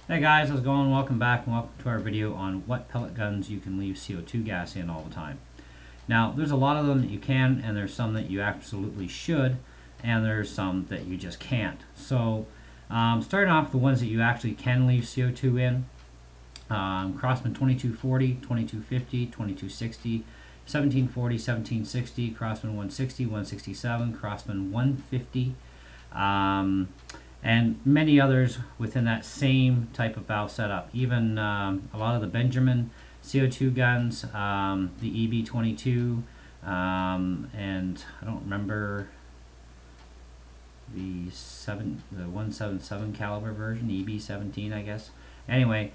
Hey guys, how's it going? Welcome back and welcome to our video on what pellet guns you can leave CO2 gas in all the time. Now, there's a lot of them that you can, and there's some that you absolutely should, and there's some that you just can't. So, starting off with the ones that you actually can leave CO2 in, Crossman 2240, 2250, 2260, 1740, 1760, Crossman 160, 167, Crossman 150, and many others within that same type of valve setup. Even a lot of the Benjamin CO2 guns, the EB22, and I don't remember the 177 caliber version, EB17, I guess. Anyway,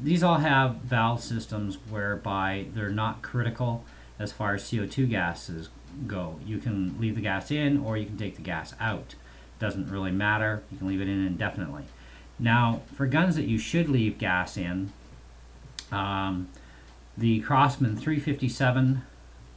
these all have valve systems whereby they're not critical as far as CO2 gases go. You can leave the gas in or you can take the gas out. Doesn't really matter. You can leave it in indefinitely. Now, for guns that you should leave gas in, the Crossman 357,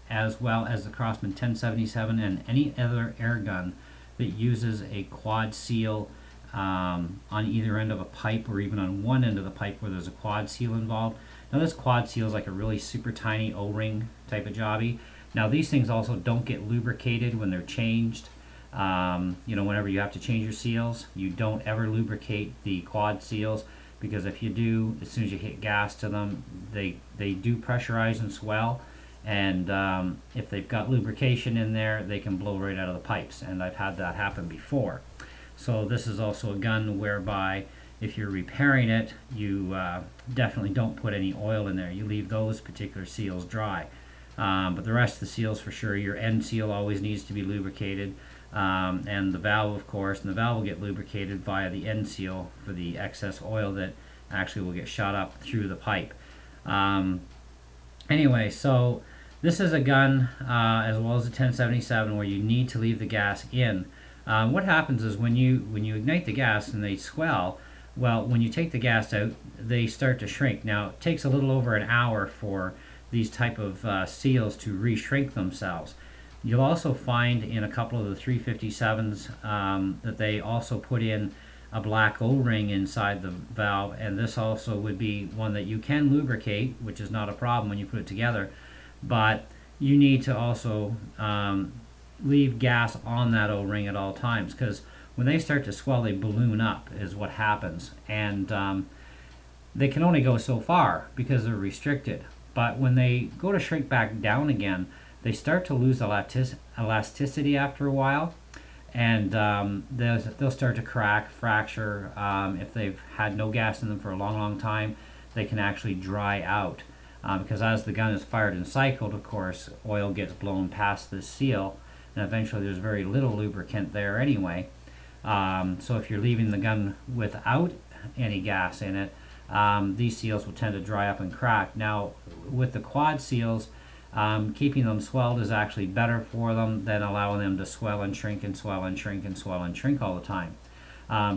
as well as the Crossman 1077, and any other air gun that uses a quad seal on either end of a pipe, or even on one end of the pipe where there's a quad seal involved. Now, this quad seal is like a really super tiny O-ring type of jobby. Now, these things also don't get lubricated when they're changed. Whenever you have to change your seals, you don't ever lubricate the quad seals, because if you do, as soon as you hit gas to them, they do pressurize and swell, and if they've got lubrication in there, they can blow right out of the pipes, and I've had that happen before. So this is also a gun whereby if you're repairing it, you definitely don't put any oil in there. You leave those particular seals dry, but the rest of the seals, for sure, your end seal always needs to be lubricated. And the valve, of course, and the valve will get lubricated via the end seal for the excess oil that actually will get shot up through the pipe. Anyway, so this is a gun, as well as a 1077, where you need to leave the gas in. What happens is when you ignite the gas and they swell, well, when you take the gas out, they start to shrink. Now, it takes a little over an hour for these type of seals to re-shrink themselves. You'll also find in a couple of the 357s that they also put in a black O-ring inside the valve, and this also would be one that you can lubricate, which is not a problem when you put it together, but you need to also leave gas on that O-ring at all times, because when they start to swell, they balloon up is what happens, and they can only go so far because they're restricted. But when they go to shrink back down again, they start to lose elasticity after a while, and they'll start to crack, fracture. If they've had no gas in them for a long time, they can actually dry out, because as the gun is fired and cycled, of course, oil gets blown past this seal, and eventually there's very little lubricant there anyway. So if you're leaving the gun without any gas in it, these seals will tend to dry up and crack. Now, with the quad seals, keeping them swelled is actually better for them than allowing them to swell and shrink and swell and shrink and swell and shrink all the time.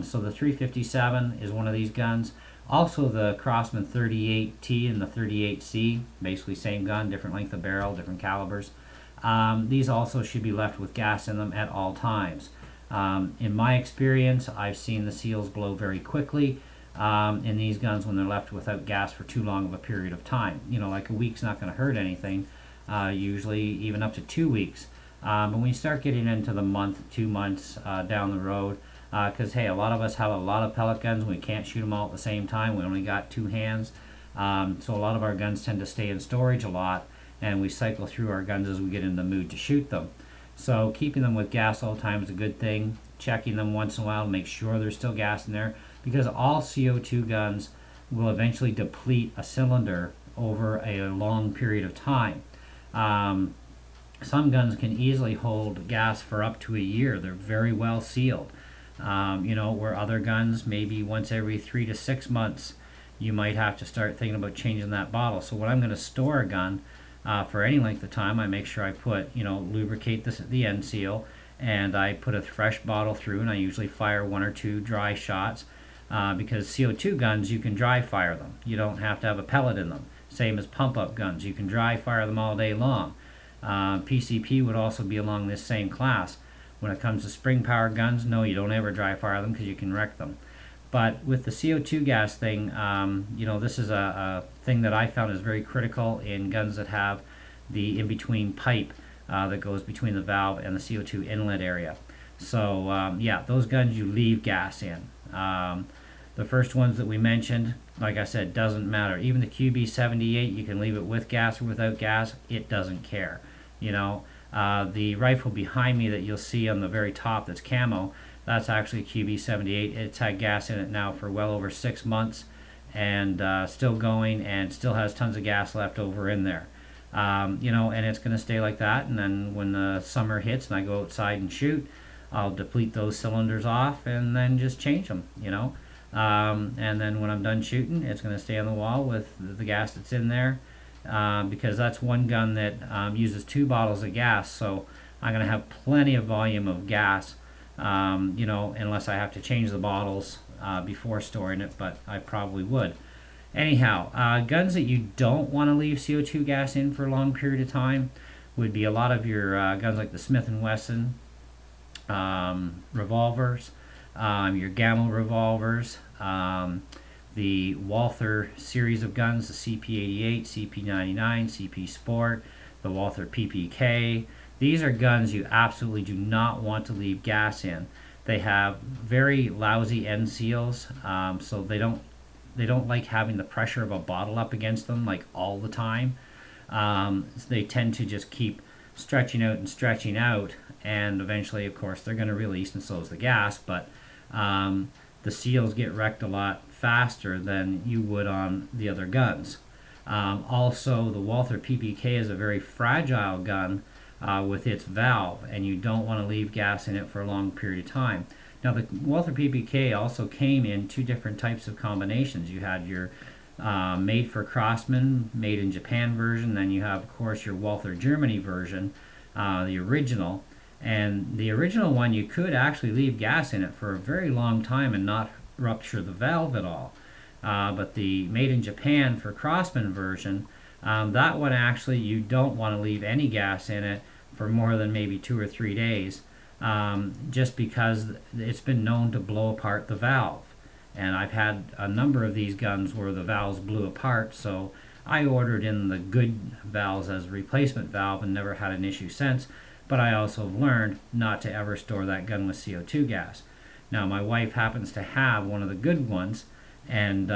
So the 357 is one of these guns. Also the Crossman 38T and the 38C, basically same gun, different length of barrel, different calibers. These also should be left with gas in them at all times. In my experience, I've seen the seals blow very quickly in these guns when they're left without gas for too long of a period of time. Like a week's not going to hurt anything. Usually even up to 2 weeks. But when you start getting into the month, 2 months down the road, because hey, a lot of us have a lot of pellet guns and we can't shoot them all at the same time. We only got 2 hands. So a lot of our guns tend to stay in storage a lot, and we cycle through our guns as we get in the mood to shoot them. So keeping them with gas all the time is a good thing. Checking them once in a while to make sure there's still gas in there, because all CO2 guns will eventually deplete a cylinder over a long period of time. Some guns can easily hold gas for up to a year. They're very well sealed. Where other guns, maybe once every 3 to 6 months, you might have to start thinking about changing that bottle. So when I'm going to store a gun for any length of time, I make sure I put, lubricate the end seal, and I put a fresh bottle through, and I usually fire 1 or 2 dry shots, because CO2 guns, you can dry fire them. You don't have to have a pellet in them. Same as pump-up guns. You can dry fire them all day long. PCP would also be along this same class. When it comes to spring-powered guns, no, you don't ever dry fire them because you can wreck them. But with the CO2 gas thing, this is a thing that I found is very critical in guns that have the in-between pipe that goes between the valve and the CO2 inlet area. So yeah, those guns you leave gas in. The first ones that we mentioned, like I said, doesn't matter. Even the QB78, you can leave it with gas or without gas. It doesn't care. The rifle behind me that you'll see on the very top that's camo, that's actually a QB78. It's had gas in it now for well over 6 months and still going and still has tons of gas left over in there. And it's going to stay like that. And then when the summer hits and I go outside and shoot, I'll deplete those cylinders off and then just change them, and then when I'm done shooting, it's going to stay on the wall with the gas that's in there, because that's one gun that uses 2 bottles of gas, so I'm going to have plenty of volume of gas, unless I have to change the bottles before storing it, but I probably would. Anyhow, guns that you don't want to leave CO2 gas in for a long period of time would be a lot of your guns like the Smith & Wesson revolvers, your Gamma revolvers, the Walther series of guns, the CP88, CP99, CP Sport, the Walther PPK. These are guns you absolutely do not want to leave gas in. They have very lousy end seals, so they don't like having the pressure of a bottle up against them like all the time. They tend to just keep stretching out, and eventually, of course, they're going to release, and so is the gas, but the seals get wrecked a lot faster than you would on the other guns. Also, the Walther PPK is a very fragile gun with its valve, and you don't want to leave gas in it for a long period of time. Now, the Walther PPK also came in 2 different types of combinations. You had your made for Craftsman, made in Japan version, then you have, of course, your Walther Germany version, the original. And the original one, you could actually leave gas in it for a very long time and not rupture the valve at all. But the made in Japan for Craftsman version, that one actually you don't want to leave any gas in it for more than maybe 2 or 3 days, just because it's been known to blow apart the valve. And I've had a number of these guns where the valves blew apart, so I ordered in the good valves as a replacement valve and never had an issue since. But I also have learned not to ever store that gun with CO2 gas. Now, my wife happens to have one of the good ones, and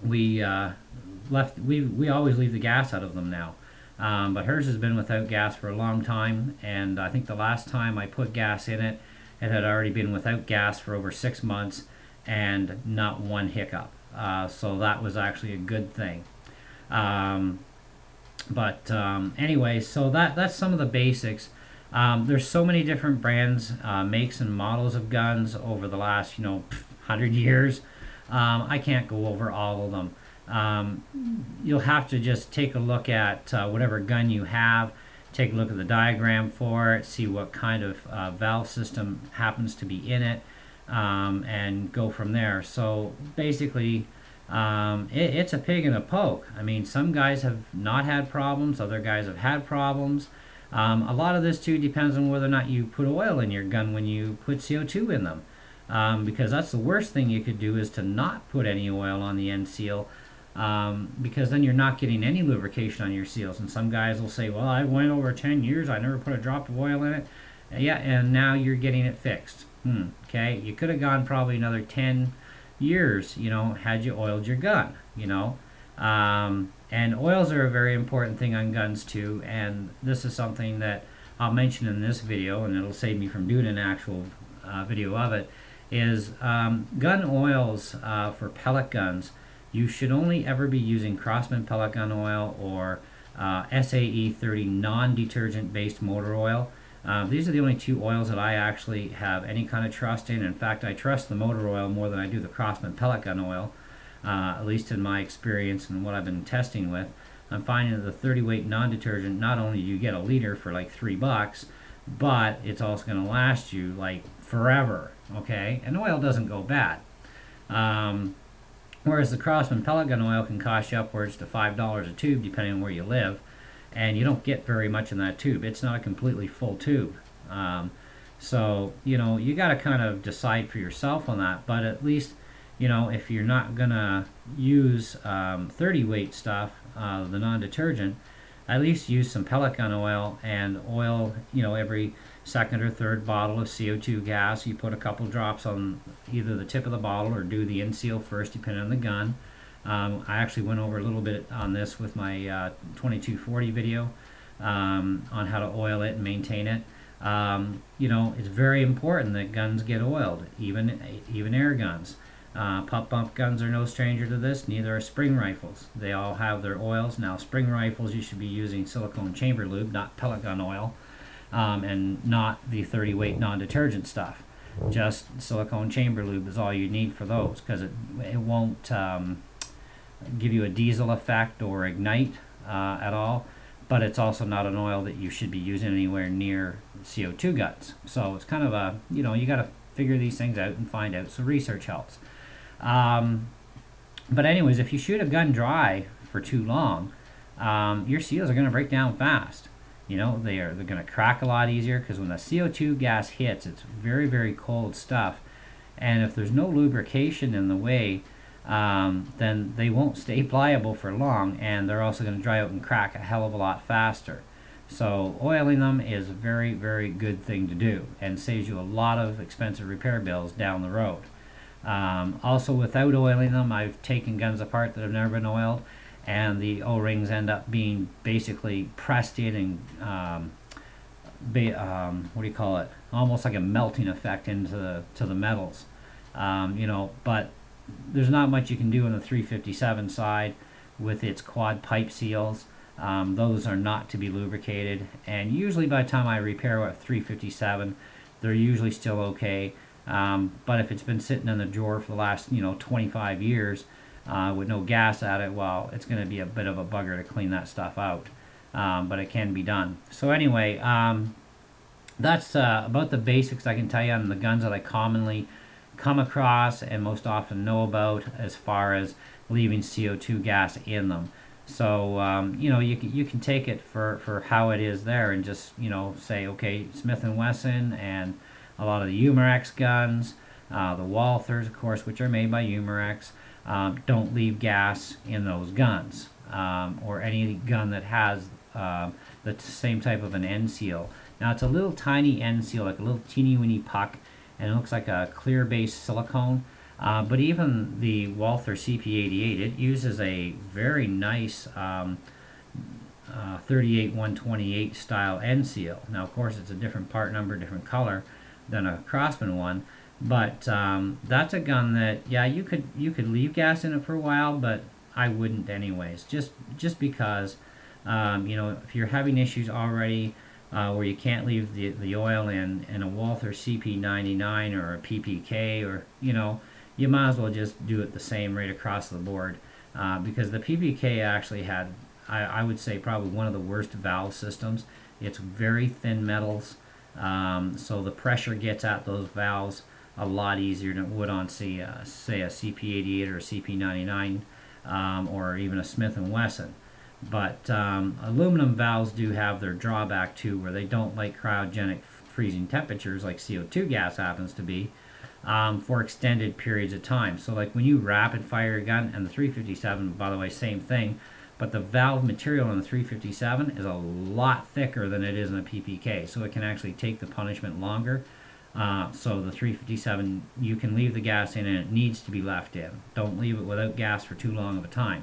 we always leave the gas out of them now. But hers has been without gas for a long time, and I think the last time I put gas in it, it had already been without gas for over 6 months and not one hiccup. So that was actually a good thing. Anyway, so that's some of the basics. There's so many different brands, makes and models of guns over the last 100 years. I can't go over all of them. You'll have to just take a look at whatever gun you have, take a look at the diagram for it, see what kind of valve system happens to be in it, and go from there. So basically, it's a pig in a poke. I mean, some guys have not had problems, other guys have had problems. A lot of this too depends on whether or not you put oil in your gun when you put CO2 in them, because that's the worst thing you could do, is to not put any oil on the end seal, because then you're not getting any lubrication on your seals. And some guys will say, well, I went over 10 years, I never put a drop of oil in it. Yeah, and now you're getting it fixed. Okay, you could have gone probably another 10 years, had you oiled your gun, and oils are a very important thing on guns too, and this is something that I'll mention in this video, and it'll save me from doing an actual video of it, is gun oils for pellet guns. You should only ever be using Craftsman pellet gun oil or SAE 30 non-detergent based motor oil. These are the only 2 oils that I actually have any kind of trust in. In fact, I trust the motor oil more than I do the Craftsman pellet gun oil, at least in my experience and what I've been testing with. I'm finding that the 30 weight non-detergent, not only do you get a liter for like $3, but it's also going to last you like forever, okay? And oil doesn't go bad. Whereas the Craftsman pellet gun oil can cost you upwards to $5 a tube, depending on where you live. And you don't get very much in that tube. It's not a completely full tube. So, you got to kind of decide for yourself on that. But at least, if you're not going to use 30 weight stuff, the non-detergent, at least use some pellet gun oil and oil, every second or third bottle of CO2 gas. You put a couple drops on either the tip of the bottle or do the in-seal first, depending on the gun. I actually went over a little bit on this with my 2240 video on how to oil it and maintain it. It's very important that guns get oiled, even air guns. Pump bump guns are no stranger to this, neither are spring rifles. They all have their oils. Now, spring rifles, you should be using silicone chamber lube, not pellet gun oil, and not the 30 weight non-detergent stuff. Just silicone chamber lube is all you need for those, because it won't give you a diesel effect or ignite at all, but it's also not an oil that you should be using anywhere near CO2 guns. So it's kind of a, you got to figure these things out and find out, so research helps. But anyways, if you shoot a gun dry for too long, your seals are going to break down fast. They're going to crack a lot easier, because when the CO2 gas hits, it's very, very cold stuff, and if there's no lubrication in the way, then they won't stay pliable for long, and they're also going to dry out and crack a hell of a lot faster. So oiling them is a very, very good thing to do, and saves you a lot of expensive repair bills down the road. Also, without oiling them, I've taken guns apart that have never been oiled, and the O-rings end up being basically pressed in and what do you call it? Almost like a melting effect into the metals. But there's not much you can do on the 357 side with its quad pipe seals. Those are not to be lubricated, and usually by the time I repair a 357, they're usually still okay. But if it's been sitting in the drawer for the last 25 years with no gas at it, well, it's going to be a bit of a bugger to clean that stuff out, but it can be done. So anyway, that's about the basics I can tell you on the guns that I commonly come across and most often know about as far as leaving CO2 gas in them. So you can take it for how it is there, and just say, okay, Smith & Wesson and a lot of the Umarex guns, the Walthers, of course, which are made by Umarex, don't leave gas in those guns, or any gun that has the same type of an end seal. Now, it's a little tiny end seal, like a little teeny weeny puck, and it looks like a clear base silicone. But even the Walther CP88, it uses a very nice 38-128 style end seal. Now, of course, it's a different part number, different color than a Craftsman one, but that's a gun that, yeah, you could leave gas in it for a while, but I wouldn't anyways, just because if you're having issues already where you can't leave the oil in a Walther CP99 or a PPK, or you might as well just do it the same right across the board, because the PPK actually had, I would say, probably one of the worst valve systems. It's very thin metals, so the pressure gets at those valves a lot easier than it would on, say a CP88 or a CP99, or even a Smith & Wesson. But aluminum valves do have their drawback too, where they don't like cryogenic freezing temperatures like CO2 gas happens to be, for extended periods of time. So like when you rapid fire a gun, and the 357, by the way, same thing, but the valve material in the 357 is a lot thicker than it is in a PPK, so it can actually take the punishment longer. So the 357, you can leave the gas in, and it needs to be left in. Don't leave it without gas for too long of a time.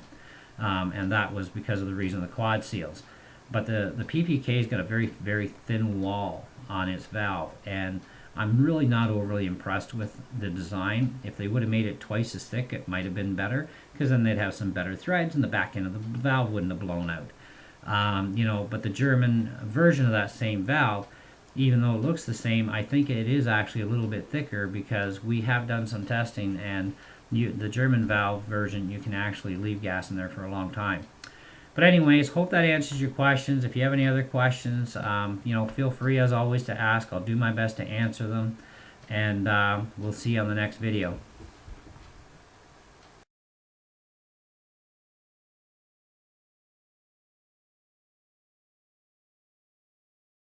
And that was because of the reason of the quad seals. But the PPK's got a very, very thin wall on its valve, and I'm really not overly impressed with the design. If they would have made it twice as thick, it might have been better, because then they'd have some better threads, and the back end of the valve wouldn't have blown out. But the German version of that same valve, even though it looks the same, I think it is actually a little bit thicker, because we have done some testing, and the German valve version, you can actually leave gas in there for a long time. But anyways, hope that answers your questions. If you have any other questions, feel free as always to ask. I'll do my best to answer them, and we'll see you on the next video.